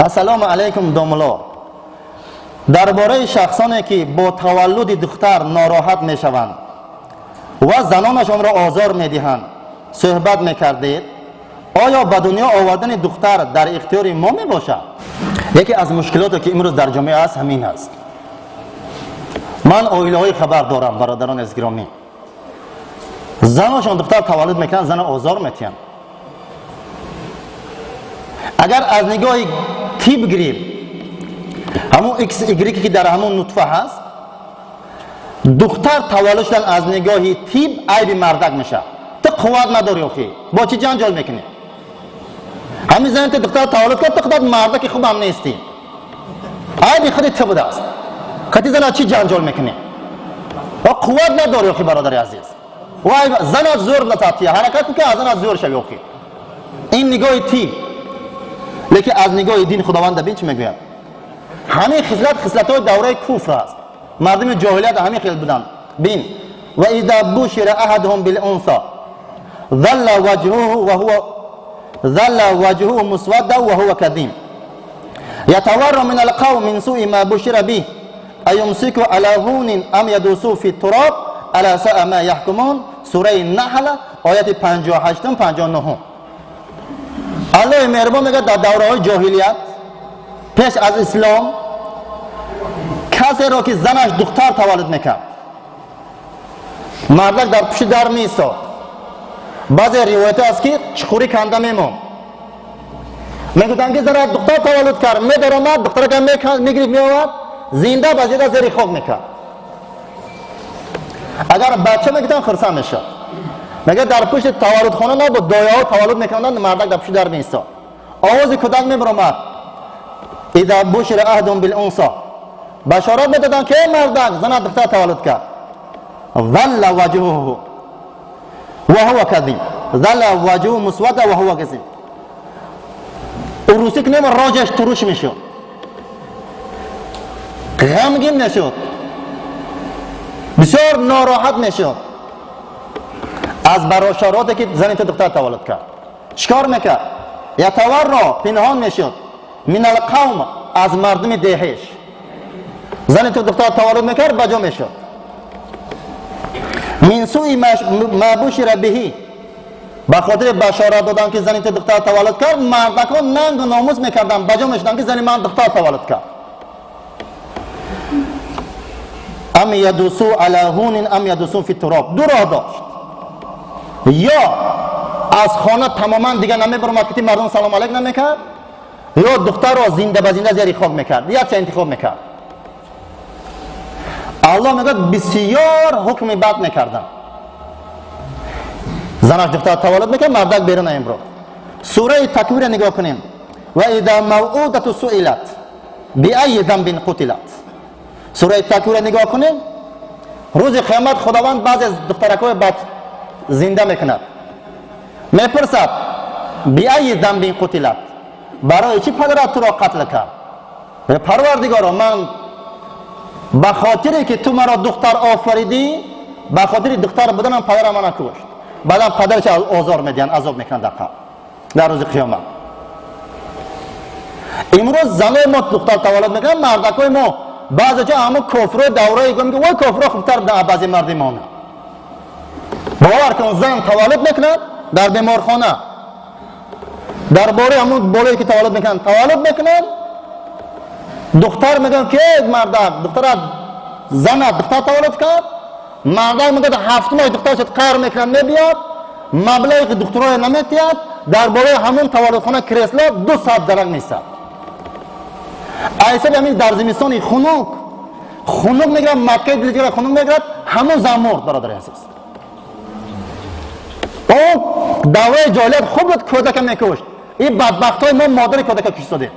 السلام علیکم دومولو. درباره شخصانی که با تولد دختر ناراحت میشوند و زنانشان را آزار میدهند صحبت میکردید. آیا به دنیا آوردن دختر در اختیار ما میباشد؟ یکی از مشکلاتی که امروز در جامعه است همین است. من عائله‌های خبر دارم، برادران از گرامی، زناشان دختر تولد میکنن، زن آزار میتین. اگر از نگاه تیپ گیریم، همون ایکس ایگریکی که در همون نطفه هست، دختر تولد شدن از نگاه تیپ عیب مردک میشه. تو قوت نداری آخی، با چی جنجال میکنی؟ همین زن تو دختر تولد کرد، تو خودت مردک خوب هم نیستی، عیب خودت تو بوده است. خودت زن چی جنجال میکنی؟ و قوت نداری آخی برادر عزیز. و زن زور لطاتی حرکت میکنه، از زن زور شوی آخی. این نگاه تیپ. لیکن از نگاه دین خداوند بین چی میگوید؟ همین خصلت‌های دوره کفر است. مردم جاهلیت همین خیل بودن. بین و اذا بشر احدهم بالانثى ظل وجهه مسودا وهو كظيم يتورع من القوم من سوء ما بشر به ايمسك على هون ام يدسه في التراب الا ساء ما يحكمون. سوره النحل آیت 58 59. الله مهربان میگه در دوره‌های جاهلیت پیش از اسلام کسی را که زنش دختر تولد میکرد مردک در پشت در میستاد. بعضی روایت است که چخوری کنده میمون، میگفتن که زن دختر تولد کرد، میدار آمد دختر که میگرید میآورد زنده بزیده زیر خاک میکرد. اگر بچه میگفتن خرسه میشد. میگه در پشت تولد خانه نه با دایه ها تولد میکردن، مردک در پشت در میستاد. آواز کودک میبرامد اذا بشر احدهم بالانثى، بشارت میدادن که مردک زن دختر تولد کرد. ظل وجهه وهو كظيم، ظل وجهه مسودا وهو كظيم. روسی که نیم راجش تروش میشد، غمگین میشد، بسیار ناراحت میشد از بشاراتی که زن دختر تولد کرد. چیکار میکرد؟ یتورع، پنهان میشد، من القوم، از مردم دهش. زن دختر تولد میکرد بجا میشد. من سوء ما بشر به، به خاطر بشارت دادن که زن دختر تولد کرد مردکان ننگ و ناموس میکردن، بجا میشدن که زن من دختر تولد کرد. ام یدسو علی هون ام یدسو فی التراب. دو راه داشت، یا از خانه تماما دیگه نمیبرمد که مردم سلام علیک نمیکرد، یا دختر را زنده به زنده زیر خاک میکرد. یک چه انتخاب میکرد. الله میگه بسیار حکم بد میکردن. زنش دختر تولد میکرد، مردک بیرون امرو. سوره تکویر نگاه کنیم. و اذا موعودة سئلت بأي ذنب قتلت. سوره تکویر نگاه کنیم. روز قیامت خداوند بعض از دخترکای بد زنده میکند، میپرسد بأي ذنب قتلت، برای چی پدرت تو را قتل کرد؟ پروردگارا من به خاطری که تو مرا دختر آفریدی، به خاطر دختر بودنم پدرم منو کشت. بعدم پدرش آزار میدن، عذاب میکنن در روز قیامت. امروز زنای ما دختر تولد میکنن، مردکای ما بعضی جا همون کفر دوره میگن وای کفر خوبتر در بعضی مردمانه. باور کن زن تولد میکند در بیمارخانه، درباره همون بالایی که تولد میکنن تولد میکنن، دختر میگن که مردک دختر زن دختر تولد کرد، مردک میگه 7 ماه دختر شد قهر میکنن نمیاد، مبلغ دکترای نمیتیاد، درباره همون تولد خانه کریسلا 2 ساعت درنگ نیست. ایسا همین در زمستان خنک میگرد، مکه دلجگر خنک میگرد، همون زن مرد برادر عزیز. اون دوره جاهلیت خوب بود کودک میکشت. این بدبخت های ما مادر کودک کشیده.